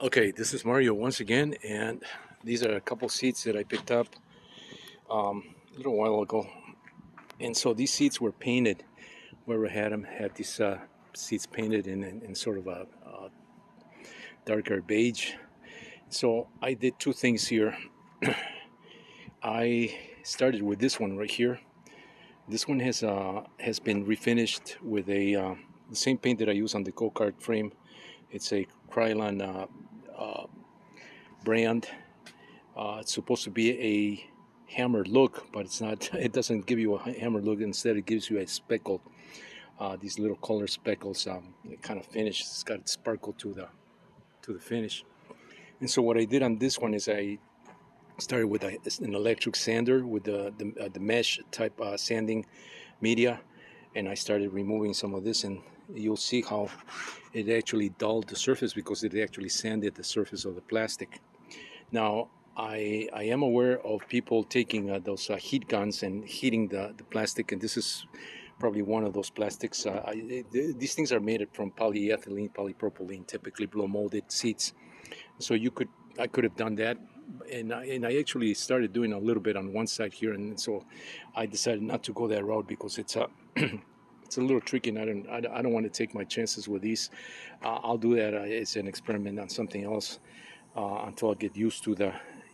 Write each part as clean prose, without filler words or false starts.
Okay, this is Mario once again, and these are a couple seats that I picked up a little while ago. And so these seats were painted. Whoever had them had these seats painted in sort of a darker beige. So I did two things here. I started with this one right here. This one has been refinished with the same paint that I use on the Kart frame. It's a Krylon brand. It's supposed to be a hammered look, but it's not. It doesn't give you a hammered look. Instead, it gives you a speckled, these little color speckles. Kind of finish. It's got sparkle to the finish. And so what I did on this one is I started with an electric sander with the mesh type sanding media, and I started removing some of this, and you'll see how it actually dulled the surface because it actually sanded the surface of the plastic. Now, I am aware of people taking those heat guns and heating the plastic, and this is probably one of those plastics. These things are made from polyethylene, polypropylene, typically blow molded seats. So I could have done that, and I actually started doing a little bit on one side here, and so I decided not to go that route because it's a it's a little tricky, and I don't want to take my chances with these. I'll do that as an experiment on something else until I get used to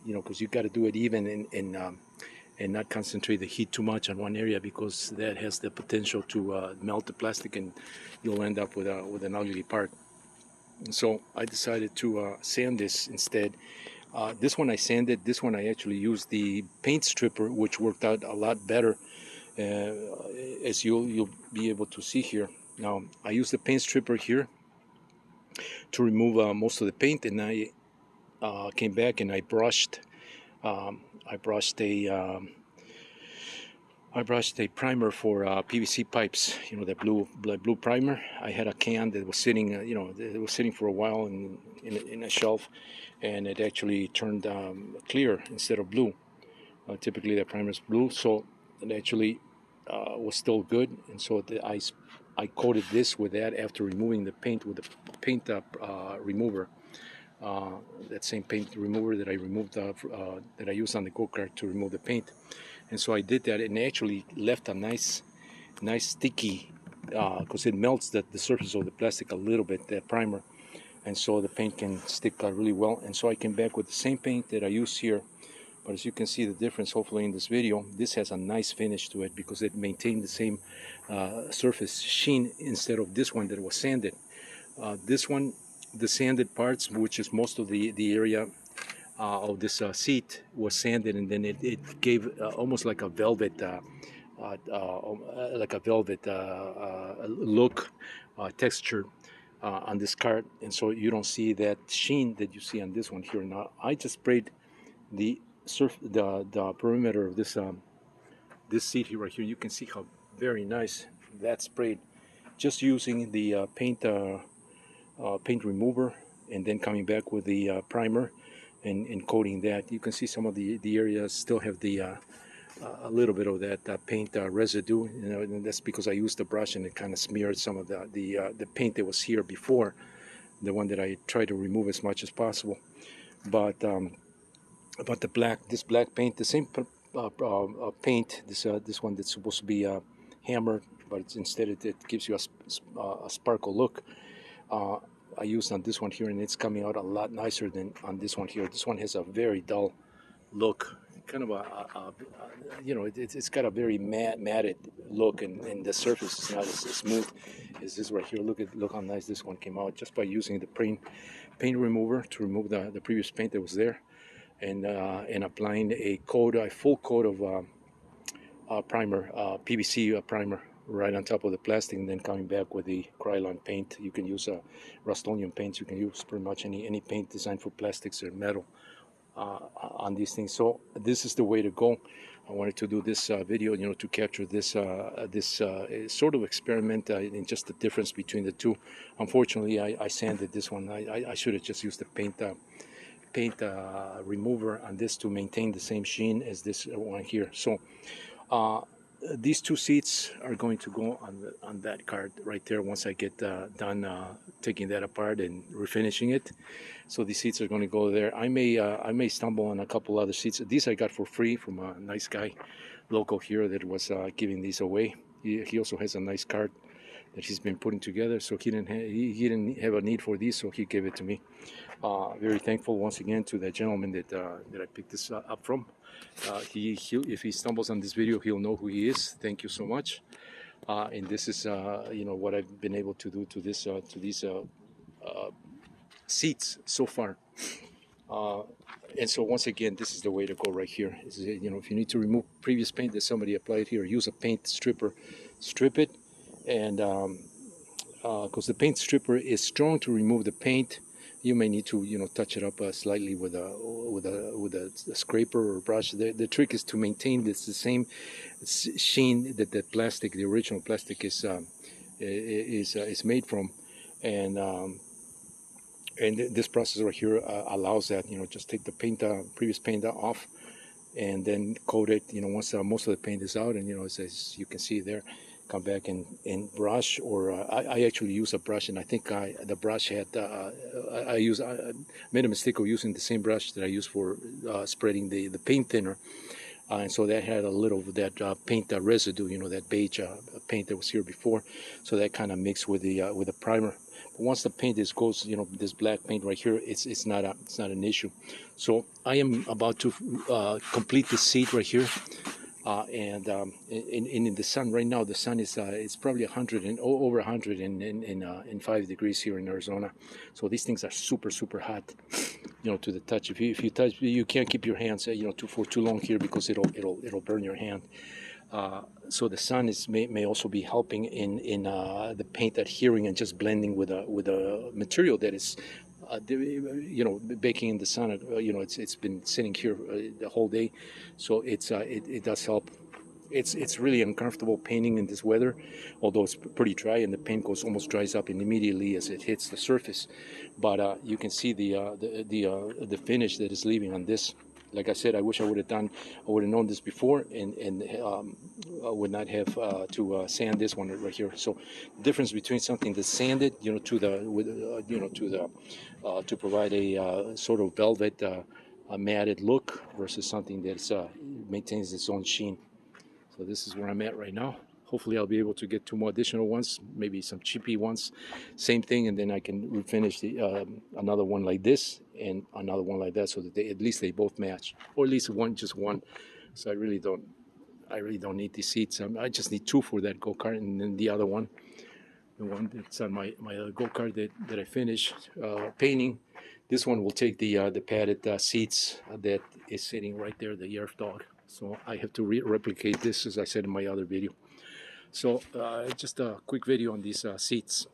because you got to do it even and not concentrate the heat too much on one area because that has the potential to melt the plastic and you'll end up with an ugly part. And so I decided to sand this instead. This one I sanded. This one I actually used the paint stripper, which worked out a lot better, as you'll be able to see here. Now I used the paint stripper here to remove most of the paint, and I came back and I brushed a primer for PVC pipes. You know, that blue primer. I had a can that was sitting, it was sitting for a while in a shelf, and it actually turned clear instead of blue. Typically, that primer is blue, so it actually was still good. And so I coated this with that after removing the paint with the paint remover. That same paint remover that I removed that I used on the go-kart to remove the paint. And so I did that, and it actually left a nice sticky, because it melts the surface of the plastic a little bit, that primer, and so the paint can stick really well. And so I came back with the same paint that I used here, but as you can see the difference hopefully in this video, this has a nice finish to it because it maintained the same surface sheen instead of this one that was sanded. This one, the sanded parts, which is most of the area of this seat, was sanded, and then it gave almost like a velvet look, texture on this cart, and so you don't see that sheen that you see on this one here. Now I just sprayed the the perimeter of this seat here right here. You can see how very nice that sprayed just using the paint remover, and then coming back with the primer and coating that. You can see some of the areas still have the a little bit of that paint residue, and that's because I used the brush and it kind of smeared some of the paint that was here before, the one that I tried to remove as much as possible. But this black paint, the same paint, this one that's supposed to be hammered, but instead it gives you a sparkle look. I used on this one here, and it's coming out a lot nicer than on this one here. This one has a very dull look, kind of it's got a very matted look, and the surface is not as smooth as this right here. Look how nice this one came out just by using the paint remover to remove the previous paint that was there, and applying a full coat of primer, PVC primer, right on top of the plastic, and then coming back with the Krylon paint. You can use Rust-Oleum paints. You can use pretty much any paint designed for plastics or metal on these things. So this is the way to go. I wanted to do this video, to capture this sort of experiment in just the difference between the two. Unfortunately, I sanded this one. I should have just used the paint remover on this to maintain the same sheen as this one here. So these two seats are going to go on that cart right there once I get done taking that apart and refinishing it. So these seats are going to go there. I may stumble on a couple other seats. These I got for free from a nice guy local here that was giving these away. He also has a nice cart that he's been putting together, so he didn't have a need for these, so he gave it to me. Very thankful once again to that gentleman that I picked this up from. If he stumbles on this video, he'll know who he is. Thank you so much. And this is what I've been able to do to these seats so far. And so once again, this is the way to go right here. If you need to remove previous paint that somebody applied here, use a paint stripper, strip it, and because the paint stripper is strong to remove the paint, you may need to touch it up slightly with a scraper or brush. The trick is to maintain the same sheen that the original plastic is made from, and this process right here allows that. Just take the previous paint off, and then coat it. Once most of the paint is out, and as you can see there, come back and brush. Or I actually use a brush, and I think the brush had I made a mistake of using the same brush that I use for spreading the paint thinner. And so that had a little of that paint residue, that beige paint that was here before. So that kind of mixed with the primer. But once the paint goes, this black paint right here, it's not an issue. So I am about to complete the seat right here. And in the sun right now, the sun is it's probably 100 and over 105 degrees here in Arizona. So these things are super hot, to the touch. If you touch, you can't keep your hands for too long here, because it'll burn your hand. So the sun may also be helping in the paint adhering and just blending with a material that is baking in the sun. It's been sitting here the whole day, so it does help. It's really uncomfortable painting in this weather, although it's pretty dry and the paint almost dries up immediately as it hits the surface. But you can see the finish that is leaving on this. Like I said, I wish I would have known this before, and I would not have to sand this one right here. So the difference between something that's sanded, to provide a sort of velvet matted look, versus something that maintains its own sheen. So this is where I'm at right now. Hopefully I'll be able to get 2 more additional ones, maybe some cheapy ones, same thing, and then I can refinish another one like this and another one like that, so that at least they both match, or at least just one. So I really don't need these seats. I just need 2 for that go-kart, and then the other one, the one that's on my go-kart that I finished painting. This one will take the padded seats that is sitting right there, the Yerf dog. So I have to replicate this, as I said in my other video. So just a quick video on these seats.